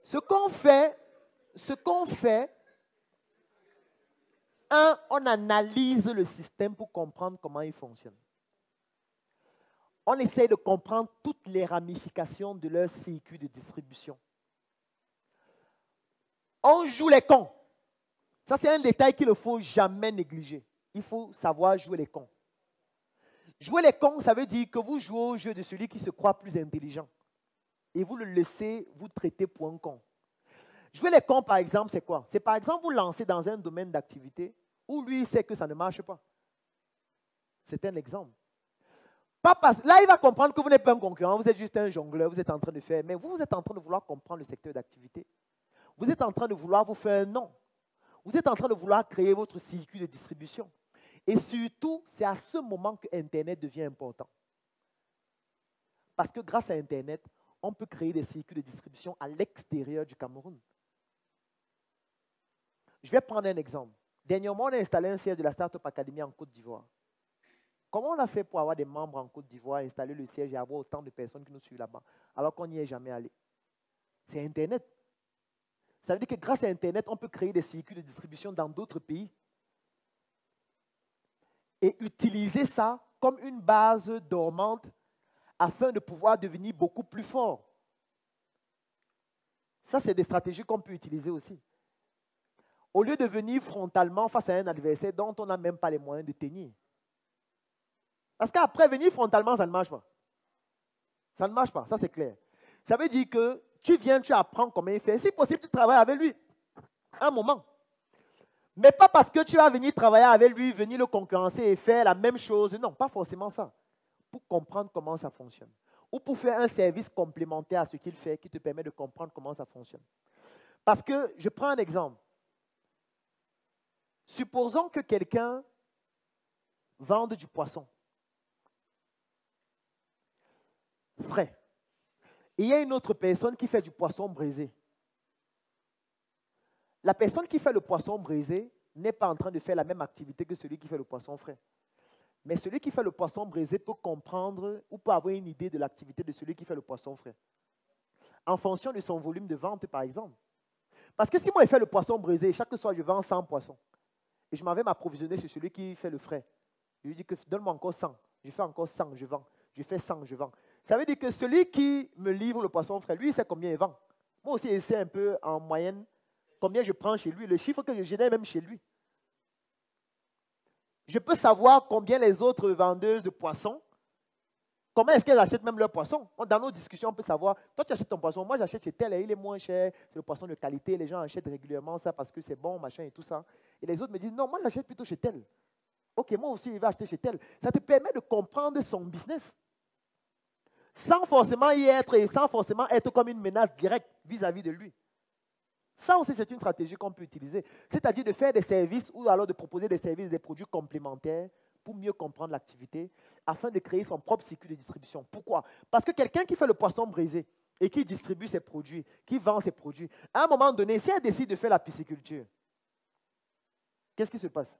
ce qu'on fait, on analyse le système pour comprendre comment il fonctionne. On essaie de comprendre toutes les ramifications de leur circuit de distribution. On joue les cons. Ça, c'est un détail qu'il ne faut jamais négliger. Il faut savoir jouer les cons. Jouer les cons, ça veut dire que vous jouez au jeu de celui qui se croit plus intelligent. Et vous le laissez vous traiter pour un con. Jouer les cons, par exemple, c'est quoi? C'est par exemple vous lancer dans un domaine d'activité où lui sait que ça ne marche pas. C'est un exemple. Là, il va comprendre que vous n'êtes pas un concurrent, vous êtes juste un jongleur, vous êtes en train de faire, mais vous êtes en train de vouloir comprendre le secteur d'activité. Vous êtes en train de vouloir vous faire un nom. Vous êtes en train de vouloir créer votre circuit de distribution. Et surtout, c'est à ce moment que Internet devient important. Parce que grâce à Internet, on peut créer des circuits de distribution à l'extérieur du Cameroun. Je vais prendre un exemple. Dernièrement, on a installé un siège de la Startup Academy en Côte d'Ivoire. Comment on a fait pour avoir des membres en Côte d'Ivoire, installer le siège et avoir autant de personnes qui nous suivent là-bas, alors qu'on n'y est jamais allé? C'est Internet. Ça veut dire que grâce à Internet, on peut créer des circuits de distribution dans d'autres pays et utiliser ça comme une base dormante afin de pouvoir devenir beaucoup plus fort. Ça, c'est des stratégies qu'on peut utiliser aussi. Au lieu de venir frontalement face à un adversaire dont on n'a même pas les moyens de tenir. Parce qu'après, venir frontalement, ça ne marche pas. Ça ne marche pas, ça c'est clair. Ça veut dire que tu viens, tu apprends comment il fait. Si possible, tu travailles avec lui un moment. Mais pas parce que tu vas venir travailler avec lui, venir le concurrencer et faire la même chose. Non, pas forcément ça. Pour comprendre comment ça fonctionne. Ou pour faire un service complémentaire à ce qu'il fait qui te permet de comprendre comment ça fonctionne. Parce que, je prends un exemple. Supposons que quelqu'un vende du poisson frais. Et il y a une autre personne qui fait du poisson braisé. La personne qui fait le poisson braisé n'est pas en train de faire la même activité que celui qui fait le poisson frais. Mais celui qui fait le poisson braisé peut comprendre ou peut avoir une idée de l'activité de celui qui fait le poisson frais. En fonction de son volume de vente, par exemple. Parce que si moi, je fais le poisson braisé, chaque soir, je vends 100 poissons. Et je m'en vais m'approvisionner sur celui qui fait le frais. Je lui dis que donne-moi encore 100. Je fais encore 100, je vends. Je fais 100, je vends. Ça veut dire que celui qui me livre le poisson frais, lui, il sait combien il vend. Moi aussi, je sais un peu en moyenne combien je prends chez lui, le chiffre que je génère même chez lui. Je peux savoir combien les autres vendeuses de poissons, comment est-ce qu'elles achètent même leurs poissons. Dans nos discussions, on peut savoir, toi tu achètes ton poisson, moi j'achète chez tel et il est moins cher, c'est le poisson de qualité, les gens achètent régulièrement ça parce que c'est bon, machin et tout ça. Et les autres me disent, non, moi j'achète plutôt chez tel. Ok, moi aussi, il va acheter chez tel. Ça te permet de comprendre son business. Sans forcément y être et sans forcément être comme une menace directe vis-à-vis de lui. Ça aussi, c'est une stratégie qu'on peut utiliser. C'est-à-dire de faire des services ou alors de proposer des services, des produits complémentaires pour mieux comprendre l'activité afin de créer son propre circuit de distribution. Pourquoi? Parce que quelqu'un qui fait le poisson braisé et qui distribue ses produits, qui vend ses produits, à un moment donné, si elle décide de faire la pisciculture, qu'est-ce qui se passe?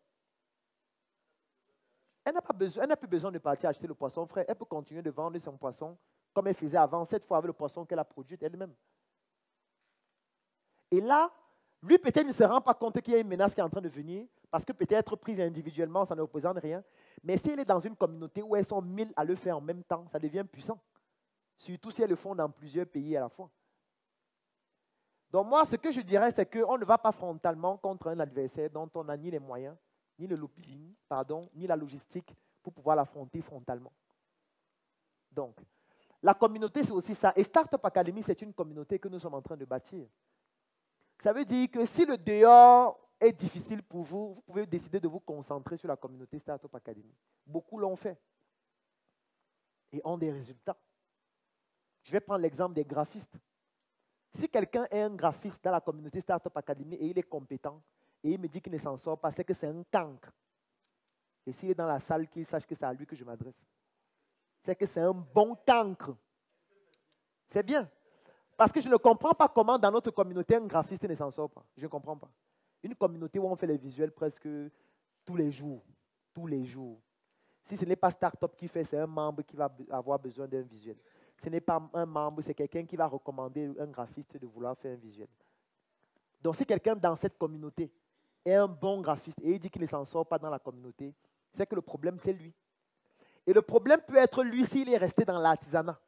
Elle n'a plus besoin de partir acheter le poisson frais. Elle peut continuer de vendre son poisson comme elle faisait avant, cette fois avec le poisson qu'elle a produit elle-même. Et là, lui peut-être ne se rend pas compte qu'il y a une menace qui est en train de venir, parce que peut-être prise individuellement, ça ne représente rien. Mais si elle est dans une communauté où elles sont 1000 à le faire en même temps, ça devient puissant. Surtout si elles le font dans plusieurs pays à la fois. Donc moi, ce que je dirais, c'est qu'on ne va pas frontalement contre un adversaire dont on n'a ni les moyens, ni le lobbying, ni la logistique pour pouvoir l'affronter frontalement. Donc, la communauté, c'est aussi ça. Et Startup Academy, c'est une communauté que nous sommes en train de bâtir. Ça veut dire que si le dehors est difficile pour vous, vous pouvez décider de vous concentrer sur la communauté Startup Academy. Beaucoup l'ont fait et ont des résultats. Je vais prendre l'exemple des graphistes. Si quelqu'un est un graphiste dans la communauté Startup Academy et il est compétent et il me dit qu'il ne s'en sort pas, c'est que c'est un cancre. Et s'il est dans la salle, qu'il sache que c'est à lui que je m'adresse. C'est que c'est un bon cancre. C'est bien. Parce que je ne comprends pas comment dans notre communauté, un graphiste ne s'en sort pas. Je ne comprends pas. Une communauté où on fait les visuels presque tous les jours. Tous les jours. Si ce n'est pas Startup qui fait, c'est un membre qui va avoir besoin d'un visuel. ce n'est pas un membre, c'est quelqu'un qui va recommander un graphiste de vouloir faire un visuel. Donc, si quelqu'un dans cette communauté est un bon graphiste et il dit qu'il ne s'en sort pas dans la communauté, c'est que le problème, c'est lui. Et le problème peut être lui s'il est resté dans l'artisanat.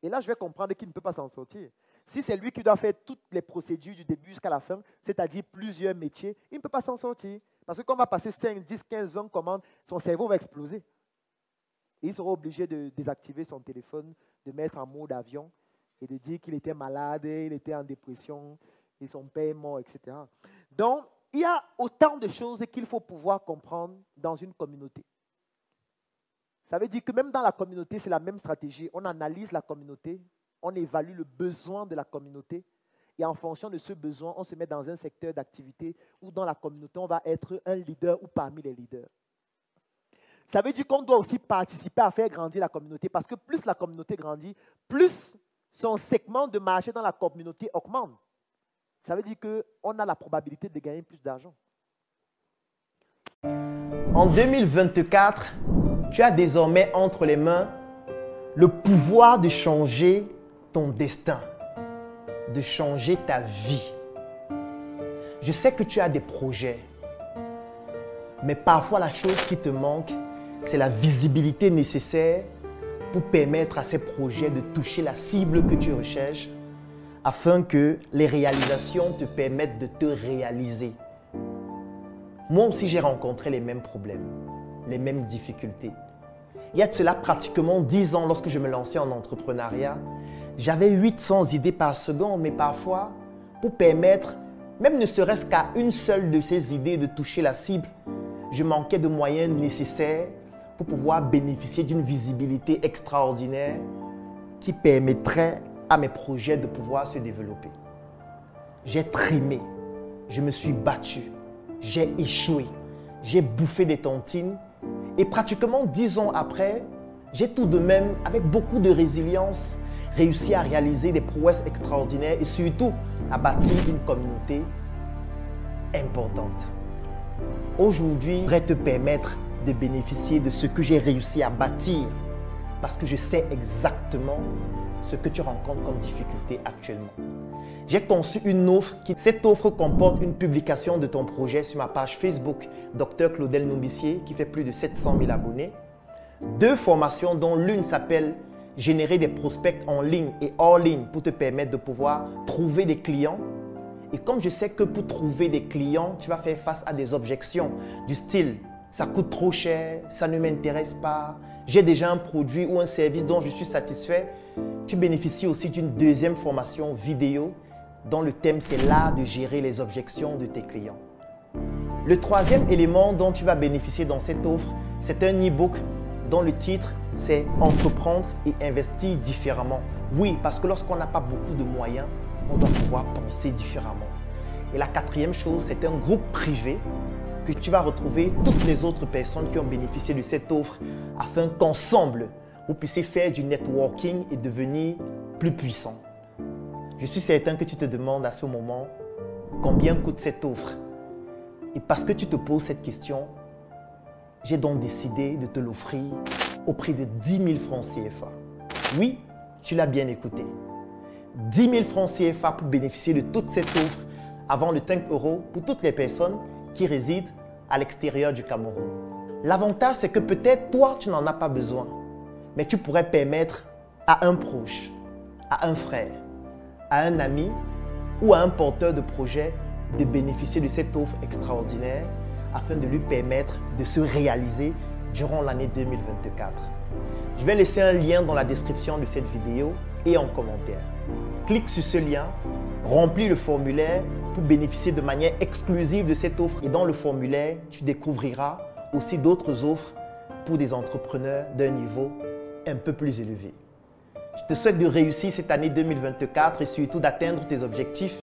Et là, je vais comprendre qu'il ne peut pas s'en sortir. Si c'est lui qui doit faire toutes les procédures du début jusqu'à la fin, c'est-à-dire plusieurs métiers, il ne peut pas s'en sortir. Parce que quand on va passer 5, 10, 15, 20 commandes, son cerveau va exploser. Et il sera obligé de désactiver son téléphone, de mettre en mode avion et de dire qu'il était malade, il était en dépression, et son père est mort, etc. Donc, il y a autant de choses qu'il faut pouvoir comprendre dans une communauté. Ça veut dire que même dans la communauté, c'est la même stratégie. On analyse la communauté, on évalue le besoin de la communauté et en fonction de ce besoin, on se met dans un secteur d'activité où dans la communauté, on va être un leader ou parmi les leaders. Ça veut dire qu'on doit aussi participer à faire grandir la communauté parce que plus la communauté grandit, plus son segment de marché dans la communauté augmente. Ça veut dire qu'on a la probabilité de gagner plus d'argent. En 2024, tu as désormais entre les mains le pouvoir de changer ton destin, de changer ta vie. Je sais que tu as des projets, mais parfois la chose qui te manque, c'est la visibilité nécessaire pour permettre à ces projets de toucher la cible que tu recherches afin que les réalisations te permettent de te réaliser. Moi aussi, j'ai rencontré les mêmes problèmes, les mêmes difficultés. Il y a de cela pratiquement 10 ans, lorsque je me lançais en entrepreneuriat, j'avais 800 idées par seconde, mais parfois, pour permettre, même ne serait-ce qu'à une seule de ces idées de toucher la cible, je manquais de moyens nécessaires pour pouvoir bénéficier d'une visibilité extraordinaire qui permettrait à mes projets de pouvoir se développer. J'ai trimé, je me suis battu, j'ai échoué, j'ai bouffé des tontines et pratiquement 10 ans après, j'ai tout de même, avec beaucoup de résilience, réussi à réaliser des prouesses extraordinaires et surtout à bâtir une communauté importante. Aujourd'hui, je voudrais te permettre de bénéficier de ce que j'ai réussi à bâtir parce que je sais exactement ce que tu rencontres comme difficulté actuellement. J'ai conçu une offre. Cette offre comporte une publication de ton projet sur ma page Facebook Dr Claudel Nombissier qui fait plus de 700 000 abonnés. 2 formations dont l'une s'appelle Générer des prospects en ligne et hors ligne pour te permettre de pouvoir trouver des clients. Et comme je sais que pour trouver des clients, tu vas faire face à des objections du style « ça coûte trop cher, ça ne m'intéresse pas, j'ai déjà un produit ou un service dont je suis satisfait », tu bénéficies aussi d'une 2e formation vidéo dont le thème c'est l'art de gérer les objections de tes clients. Le 3e élément dont tu vas bénéficier dans cette offre, c'est un e-book dont le titre c'est « Entreprendre et investir différemment ». Oui, parce que lorsqu'on n'a pas beaucoup de moyens, on doit pouvoir penser différemment. Et la 4e chose, c'est un groupe privé que tu vas retrouver toutes les autres personnes qui ont bénéficié de cette offre afin qu'ensemble, vous puissiez faire du networking et devenir plus puissant. Je suis certain que tu te demandes à ce moment combien coûte cette offre. Et parce que tu te poses cette question, j'ai donc décidé de te l'offrir au prix de 10 000 francs CFA. Oui, tu l'as bien écouté. 10 000 francs CFA pour bénéficier de toute cette offre avant le 5 € pour toutes les personnes qui résident à l'extérieur du Cameroun. L'avantage, c'est que peut-être toi, tu n'en as pas besoin, mais tu pourrais permettre à un proche, à un frère, à un ami ou à un porteur de projet de bénéficier de cette offre extraordinaire afin de lui permettre de se réaliser durant l'année 2024. Je vais laisser un lien dans la description de cette vidéo et en commentaire. Clique sur ce lien, remplis le formulaire pour bénéficier de manière exclusive de cette offre. Et dans le formulaire, tu découvriras aussi d'autres offres pour des entrepreneurs d'un niveau un peu plus élevé. Je te souhaite de réussir cette année 2024 et surtout d'atteindre tes objectifs